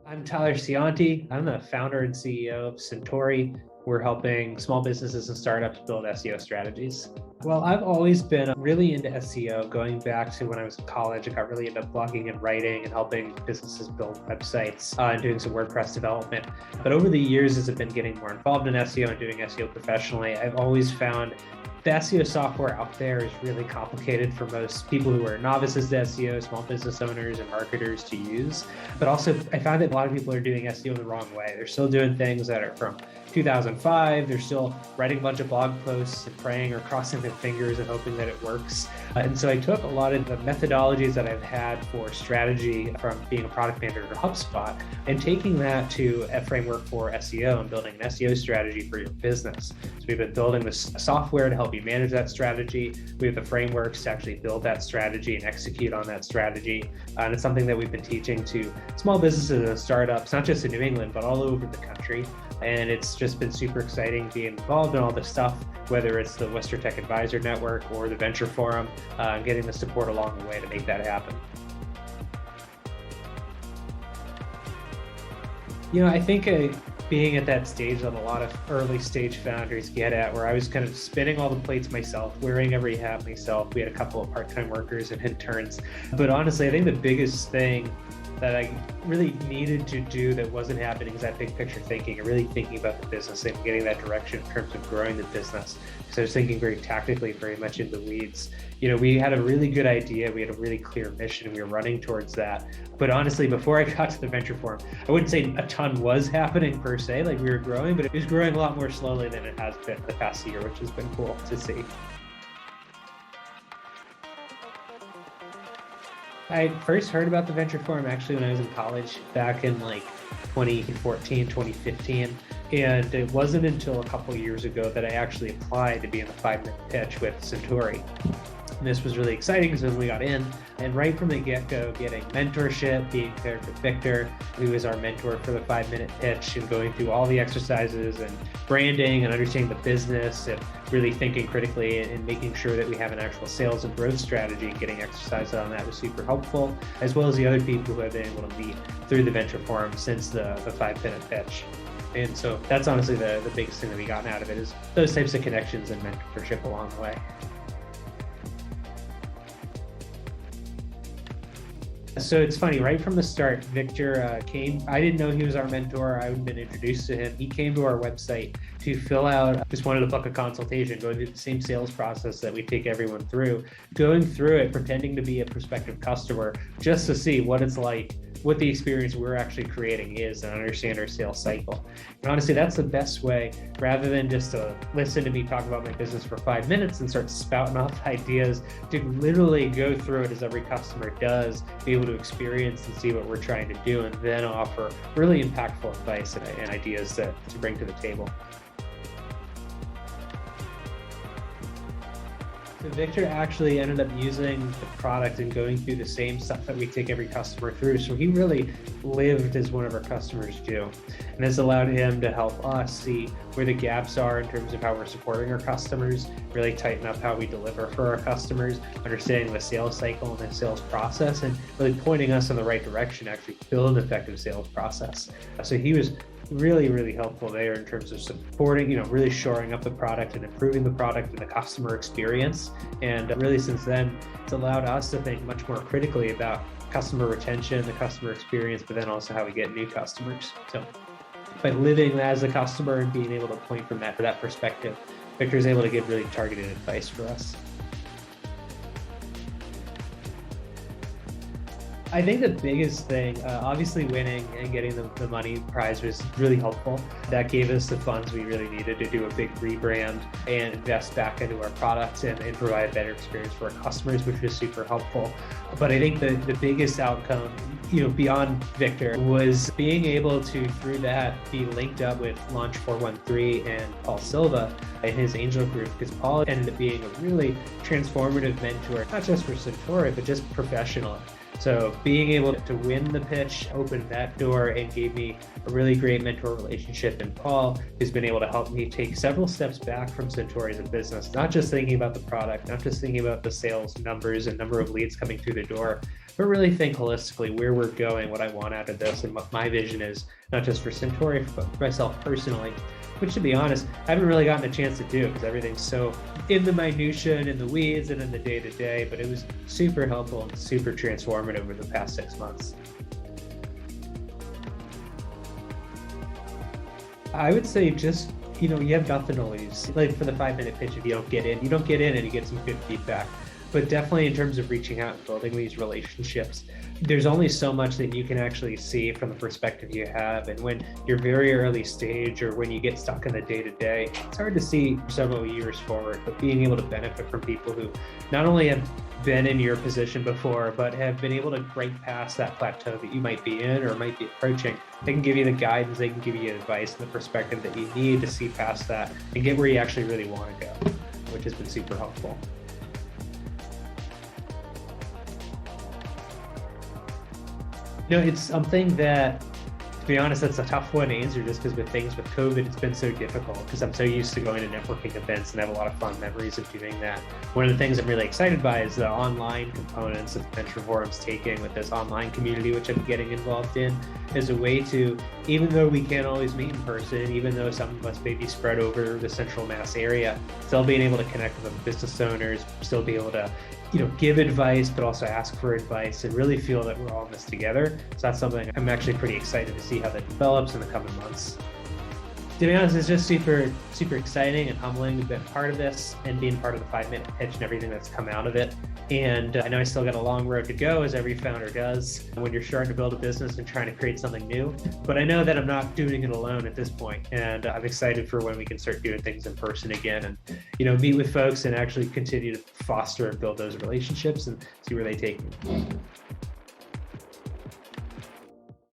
I'm Tyler Scionti. I'm the founder and CEO of Centori. We're helping small businesses and startups build SEO strategies. Well, I've always been really into SEO. Going back to when I was in college, I got really into blogging and writing and helping businesses build websites and doing some WordPress development. But over the years, as I've been getting more involved in SEO and doing SEO professionally, I've always found the SEO software out there is really complicated for most people who are novices to SEO, small business owners and marketers to use. But also, I found that a lot of people are doing SEO the wrong way. They're still doing things that are from 2005. They're still writing a bunch of blog posts and praying or crossing their fingers and hoping that it works. And so I took a lot of the methodologies that I've had for strategy from being a product manager at HubSpot and taking that to a framework for SEO and building an SEO strategy for your business. So we've been building this software to help you manage that strategy. We have the frameworks to actually build that strategy and execute on that strategy. And it's something that we've been teaching to small businesses and startups, not just in New England, but all over the country. And it's just been super exciting being involved in all this stuff, whether it's the Western Tech Advisor Network or the Venture Forum, and getting the support along the way to make that happen. I think being at that stage that a lot of early stage founders get at, where I was kind of spinning all the plates myself, wearing every hat myself. We had a couple of part-time workers and interns. But honestly, I think the biggest thing that I really needed to do that wasn't happening is that big picture thinking and really thinking about the business and getting that direction in terms of growing the business. Because I was thinking very tactically, very much in the weeds. We had a really good idea. We had a really clear mission. We were running towards that. But honestly, before I got to the Venture Forum, I wouldn't say a ton was happening per se, like we were growing, but it was growing a lot more slowly than it has been the past year, which has been cool to see. I first heard about the Venture Forum actually when I was in college back in 2014, 2015. And it wasn't until a couple of years ago that I actually applied to be in the 5-minute pitch with Centori. And this was really exciting because when we got in, and right from the get-go, getting mentorship, being paired with Victor, who was our mentor for the 5-minute pitch, and going through all the exercises and branding and understanding the business and really thinking critically and making sure that we have an actual sales and growth strategy and getting exercise on that was super helpful, as well as the other people who have been able to meet through the Venture Forum since the 5-minute pitch. And so that's honestly the biggest thing that we gotten out of it is those types of connections and mentorship along the way. So it's funny, right from the start, Victor came. I didn't know he was our mentor. I had been introduced to him. He came to our website to fill out, just wanted to book a consultation, going through the same sales process that we take everyone through, going through it, pretending to be a prospective customer, just to see what it's like, what the experience we're actually creating is, and understand our sales cycle. And honestly, that's the best way, rather than just to listen to me talk about my business for 5 minutes and start spouting off ideas, to literally go through it as every customer does, be able to experience and see what we're trying to do, and then offer really impactful advice and ideas to bring to the table. So Victor actually ended up using the product and going through the same stuff that we take every customer through. So he really lived as one of our customers do. And this allowed him to help us see where the gaps are in terms of how we're supporting our customers, really tighten up how we deliver for our customers, understanding the sales cycle and the sales process, and really pointing us in the right direction to actually build an effective sales process. So he was really, really helpful there in terms of supporting, really shoring up the product and improving the product and the customer experience. And really since then, it's allowed us to think much more critically about customer retention, the customer experience, but then also how we get new customers. So by living as a customer and being able to point from that perspective, Victor is able to give really targeted advice for us. I think the biggest thing, obviously winning and getting the money prize was really helpful. That gave us the funds we really needed to do a big rebrand and invest back into our products and provide a better experience for our customers, which was super helpful. But I think the biggest outcome, beyond Victor, was being able to, through that, be linked up with Launch 413 and Paul Silva and his angel group, because Paul ended up being a really transformative mentor, not just for Centori, but just professionally. So being able to win the pitch opened that door and gave me a really great mentor relationship in Paul, who's been able to help me take several steps back from Centori as a business, not just thinking about the product, not just thinking about the sales numbers and number of leads coming through the door, but really think holistically where we're going, what I want out of this, and what my vision is, not just for Centori, but for myself personally, which to be honest, I haven't really gotten a chance to do because everything's so in the minutia and in the weeds and in the day-to-day, but it was super helpful and super transformative over the past 6 months. I would say just, you have nothing to lose. Like for the 5-minute pitch, if you don't get in and you get some good feedback. But definitely in terms of reaching out and building these relationships, there's only so much that you can actually see from the perspective you have. And when you're very early stage or when you get stuck in the day-to-day, it's hard to see several years forward, but being able to benefit from people who not only have been in your position before, but have been able to break past that plateau that you might be in or might be approaching. They can give you the guidance, they can give you advice and the perspective that you need to see past that and get where you actually really want to go, which has been super helpful. It's something that, to be honest, that's a tough one to answer just because with COVID, it's been so difficult because I'm so used to going to networking events and have a lot of fun memories of doing that. One of the things I'm really excited by is the online components that Venture Forum's taking with this online community, which I'm getting involved in, as a way to, even though we can't always meet in person, even though some of us may be spread over the central Mass area, still being able to connect with other business owners, still be able to give advice, but also ask for advice and really feel that we're all in this together. So that's something I'm actually pretty excited to see how that develops in the coming months. To be honest, it's just super, super exciting and humbling to be part of this and being part of the 5-minute pitch and everything that's come out of it. And I know I still got a long road to go, as every founder does, when you're starting to build a business and trying to create something new. But I know that I'm not doing it alone at this point. And I'm excited for when we can start doing things in person again and, meet with folks and actually continue to foster and build those relationships and see where they take me.